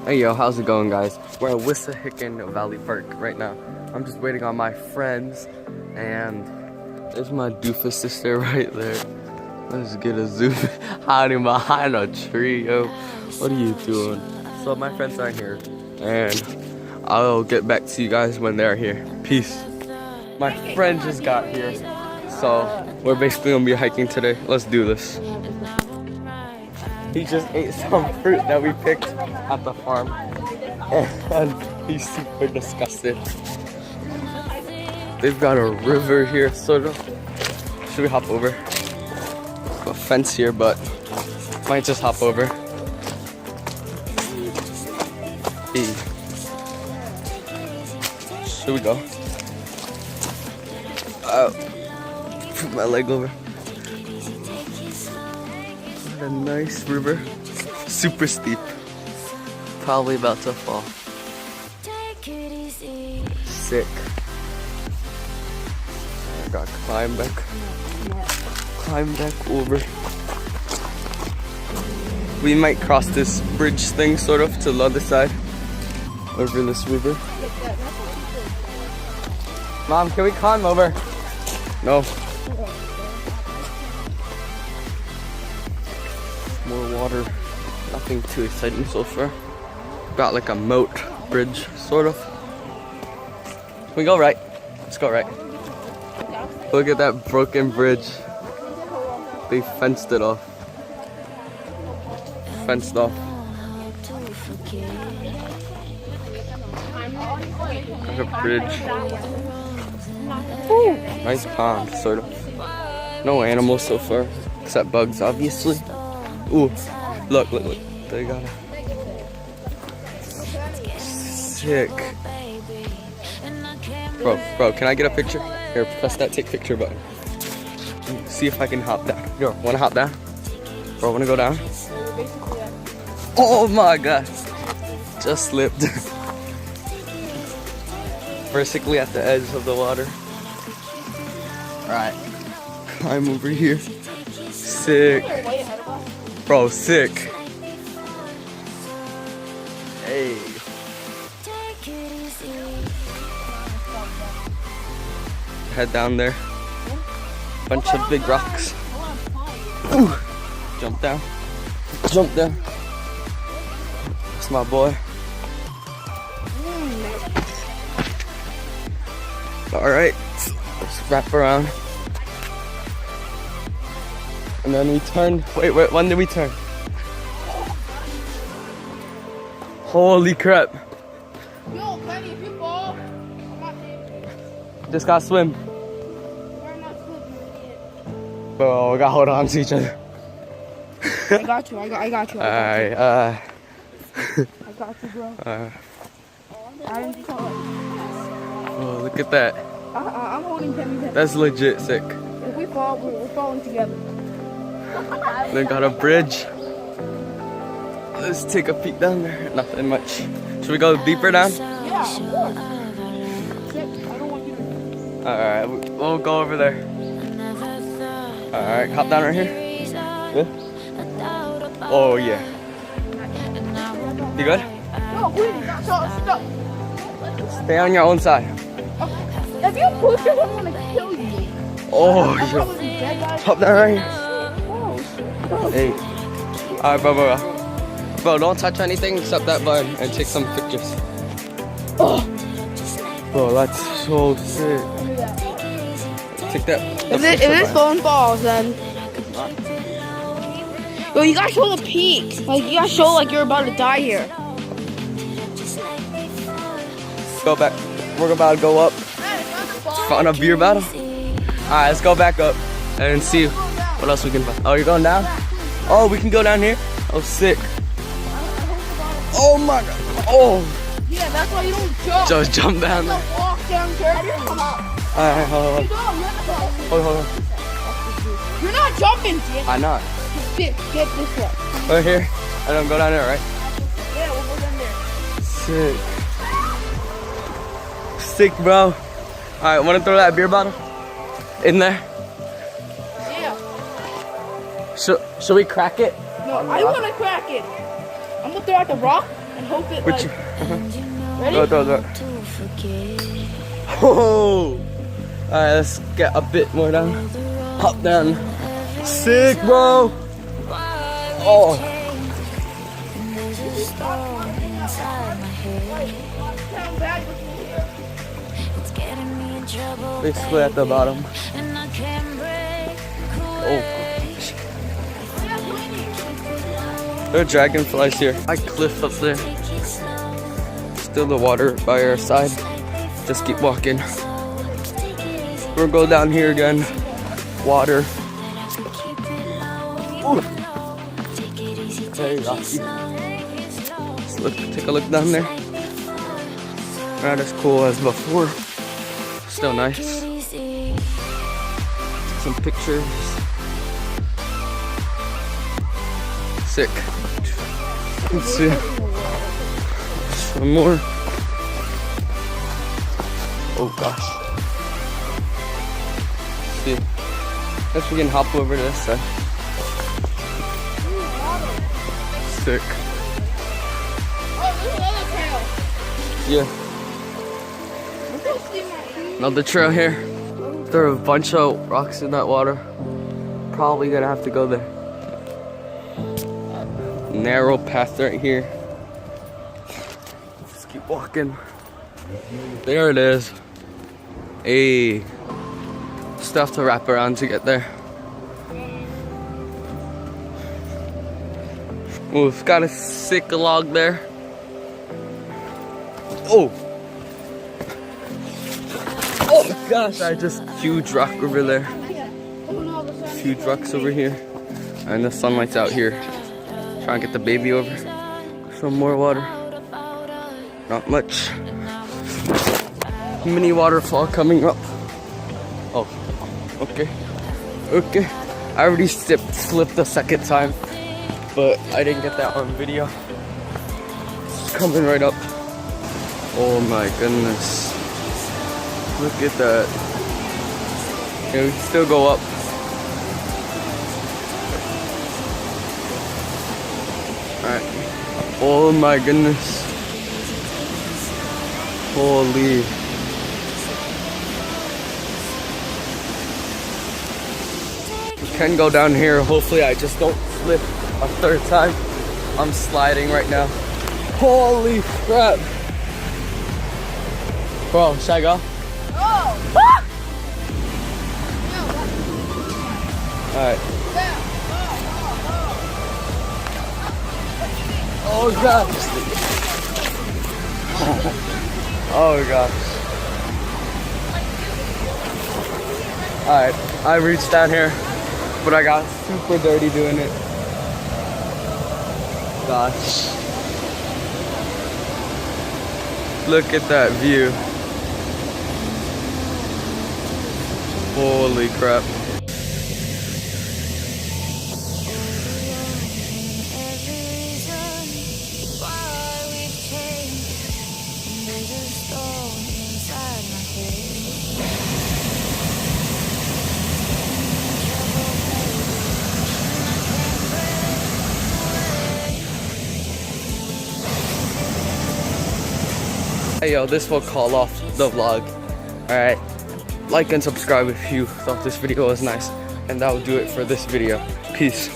Hey yo, how's it going guys? We're at Wissahickon Valley Park right now. I'm just waiting on my friends and there's my doofus sister right there. Let's get a zoom hiding behind a tree, yo. What are you doing? So my friends are here and I'll get back to you guys when they're here. Peace. My friend just got here, so we're basically gonna be hiking today. Let's do this. He just ate some fruit that we picked at the farm and he's super disgusted. They've got a river here, sort of. Should we hop over? There's a fence here, but might just hop over. Hey. Should we go? Put my leg over. What a nice river. Super steep. Probably about to fall. Sick. I gotta climb back over. We might cross this bridge thing sort of to the other side. Over this river. Mom, can we climb over? No. More water. Nothing too exciting so far. Got like a moat bridge, sort of. Can we go right? Let's go right. Look at that broken bridge. They fenced it off. Fenced off. Like a bridge. Ooh, nice pond, sort of. No animals so far, except bugs, obviously. Ooh, look. They got it. Sick. Bro, can I get a picture? Here, press that take picture button. See if I can hop down. Yo, wanna hop down? Bro, wanna go down? Oh my god. Just slipped. Basically at the edge of the water. Alright. Climb over here. Sick. Bro, sick. Hey. Head down there. Bunch of big rocks. Ooh. Jump down. Jump down. That's my boy. Alright. Let's wrap around. And then we turn. Wait, when did we turn? Holy crap. Yo, Penny, if you fall, I'm not safe. Just gotta swim. We're not swimming. Bro, we gotta hold on to each other. I got you. Alright, I got you, bro. I didn't call it. Oh, look at that. I'm holding Penny's head. That's legit sick. If we fall, we're falling together. They got a bridge. Let's take a peek down there. Nothing much. Should we go deeper down? Yeah, of course. I don't want you to. Alright, we'll go over there. Alright, hop down right here. Good? Oh, yeah. You good? No, please, stop. Stay on your own side. If you push it, I'm gonna kill you. Oh, I'm probably dead, guys. hop down right here. Hey. Alright, bro. Bro, don't touch anything except that button and take some pictures. Oh. Bro, that's so sick. Take that. If this phone falls, then. Yo, you gotta show the peak. Like, you gotta show like you're about to die here. Go back. We're about to go up. Find a beer bottle. Alright, let's go back up and see what else we can find. Oh, you're going down? Oh, we can go down here? Oh, sick. Oh my god. Oh. Yeah, that's why you don't jump. Just jump down there. Don't walk down carefully. Alright, hold on. Hold on. You're not jumping, Dick. I'm not. Dick, get this way. Right here. And then go down there, right? Yeah, we'll go down there. Sick. Sick, bro. Alright, wanna throw that beer bottle in there? Yeah. Should we crack it? No, I want to crack it. I'm gonna throw out the rock, And hope it Which? Ready? Go. Oh! Alright, let's get a bit more down. Hop down. Sick, bro! Oh! Basically at the bottom. Oh. There are dragonflies here. High cliff up there. Still the water by our side. Just keep walking. We'll go down here again. Water. Ooh. Very rocky. Let's look, take a look down there. Not as cool as before. Still nice. Some pictures. Sick. Let's see. Some more. Oh gosh. Let's see. Guess we can hop over to this side. Sick. Oh, there's another trail. Yeah. Another trail here. There are a bunch of rocks in that water. Probably gonna have to go there. Narrow path right here. Just keep walking. There it is. Hey. Still have to wrap around to get there. We've got a sick log there. Oh! Oh gosh, I just huge rock over there. Huge rocks over here. And the sunlight's out here. Trying to get the baby over. Some more water. Not much. Mini waterfall coming up. Oh, okay. Okay. I already slipped the second time, but I didn't get that on video. It's coming right up. Oh my goodness. Look at that. Yeah, we can still go up. Alright. Oh my goodness. Holy. We can go down here. Hopefully I just don't slip a third time. I'm sliding right now. Holy crap. Bro, should I go? Oh! Alright. Oh gosh. Oh gosh. Alright, I reached down here, but I got super dirty doing it. Gosh. Look at that view. Holy crap. Hey yo, this will call off the vlog. Alright, like and subscribe if you thought this video was nice. And that will do it for this video. Peace.